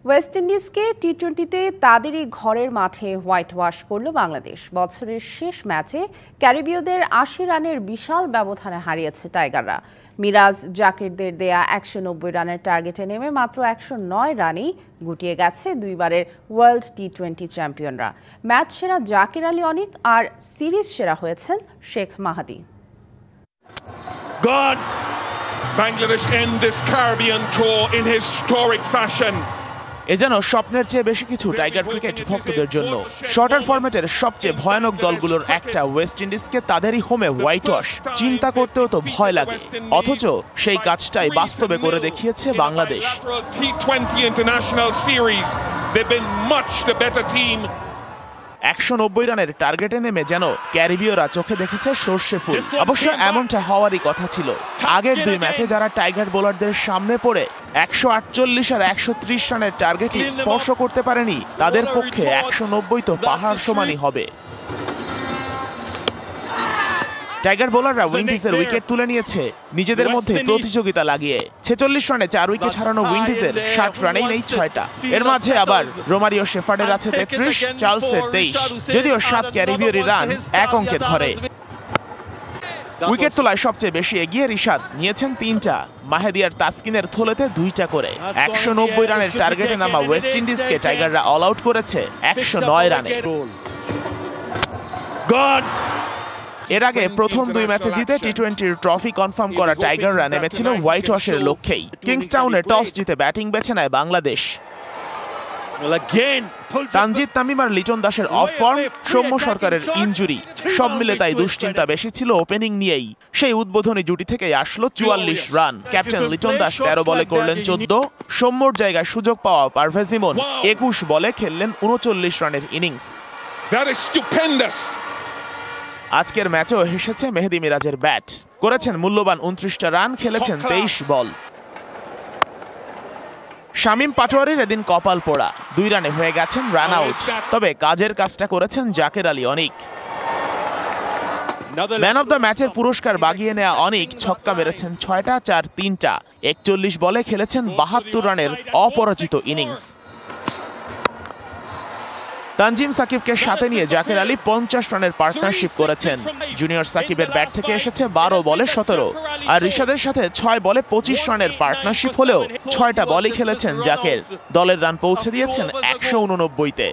West ইন্ডিজকে টি-20তে তাদেরই ঘরের মাঠে হোয়াইট ওয়াশ করল বাংলাদেশ। বছরের শেষ ম্যাচে ক্যারিবীয়দের ৮০ রানের বিশাল ব্যবধানে হারিয়েছে টাইগাররা। মিরাজ জাকিরদের দেয়া ১৯০ রানের টার্গেটে নেমে মাত্র ১০৯ রানেই গুটিয়ে গেছে দুইবারের ওয়ার্ল্ড টি-20 চ্যাম্পিয়নরা। ম্যাচ সেরা জাকির আলী অনিক আর সিরিজ সেরা হয়েছেন শেখ মাহাদি। Bangladesh end this Caribbean tour in historic fashion. এ যেন স্বপ্নের চেয়ে বেশি কিছু টাইগার ক্রিকেট ভক্তদের জন্য। শর্টার ফরম্যাটের সবচেয়ে ভয়ানক দলগুলোর একটা ওয়েস্ট ইন্ডিজকে তাদেরই হোমে হোয়াইট ওয়াশ, চিন্তা করতেও তো ভয় লাগে। অথচ সেই কাজটাই বাস্তবে করে দেখিয়েছে Bangladesh. T20 International Series, they've been much the better team. ১৯০ রানের টার্গেটে নেমে যেন ক্যারিবীয়রা চোখে দেখেছে সর্ষে ফুল। অবশ্য এমনটা হওয়ারই কথা ছিল। আগের দুই ম্যাচে যারা টাইগার বোলারদের সামনে পড়ে ১৪৮ আর ১৩০ রানের টার্গেটই স্পর্শ করতে পারেনি, তাদের পক্ষে ১৯০ তো পাহাড় সমানই হবে। টাইগার বোলাররা উইন্ডিজের উইকেট তুলে নিয়েছে নিজেদের মধ্যে প্রতিযোগিতা লাগিয়ে। ৪৬ রানে ৪ উইকেট হারানো উইন্ডিজের ৬০ রানেই নেই ৬টা। এর মাঝে আবার রোমারিও শেফার্ডের আছে ৩৩, চার্লসের ২৩। যদিও ৭ ক্যারিবীয়রি রান এক অঙ্কের ঘরে। উইকেট তোলায় সবচেয়ে বেশি এগিয়ে রিশাদ, নিয়েছেন ৩টা। মাহেদী আর তাসকিনের থলেতে ২টা করে। ১৯০ রানের টার্গেটে নামা ওয়েস্ট ইন্ডিজকে টাইগাররা অল আউট করেছে ১০৯ রানে। এর আগে প্রথম দুই ম্যাচে জিতে টি-20 ট্রফি কনফার্ম করা টাইগাররা নেমেছিল হোয়াইট ওয়াশের লক্ষ্যেই। কিংসটাউনে টস জিতে ব্যাটিং বেছে নেয় বাংলাদেশ। তানজিদ তামিম আর লিটন দাসের অফ ফর্ম, সৌম্য সরকারের ইনজুরি, সব মিলে তাই দুশ্চিন্তা বেশি ছিল ওপেনিং নিয়েই। সেই উদ্বোধনী জুটি থেকেই আসলো ৪৪ রান। ক্যাপ্টেন লিটন দাস ১৩ বলে করলেন ১৪, সৌম্যর জায়গায় সুযোগ পাওয়া পারভেজ ইমন ২১ বলে খেললেন ৩৯ রানের ইনিংস। আজকের ম্যাচেও হেসেছে মেহেদী মিরাজের ব্যাট, করেছেন মূল্যবান ২৯টা রান, খেলেছেন ২৩ বল। শামীম পাটোয়ারির এদিন কপাল পোড়া, ২ রানে হয়ে গেছেন রান আউট। তবে কাজের কাজটা করেছেন জাকির আলী অনিক। ম্যান অব দ্য ম্যাচের পুরস্কার বাগিয়ে নেওয়া অনিক ছক্কা মেরেছেন ৬টা, ৪ ৩টা। ৪১ বলে খেলেছেন ৭২ রানের অপরাজিত ইনিংস। তানজিম সাকিবকে সাথে নিয়ে জাকির আলী ৫০ রানের পার্টনারশিপ করেছেন। জুনিয়র সাকিবের ব্যাট থেকে এসেছে ১২ বলে ১৭, আর রিশাদের সাথে ৬ বলে ২৫ রানের পার্টনারশিপ হলেও ৬টা বলই খেলেছেন জাকির। দলের রান পৌঁছে দিয়েছেন ১৮৯-তে।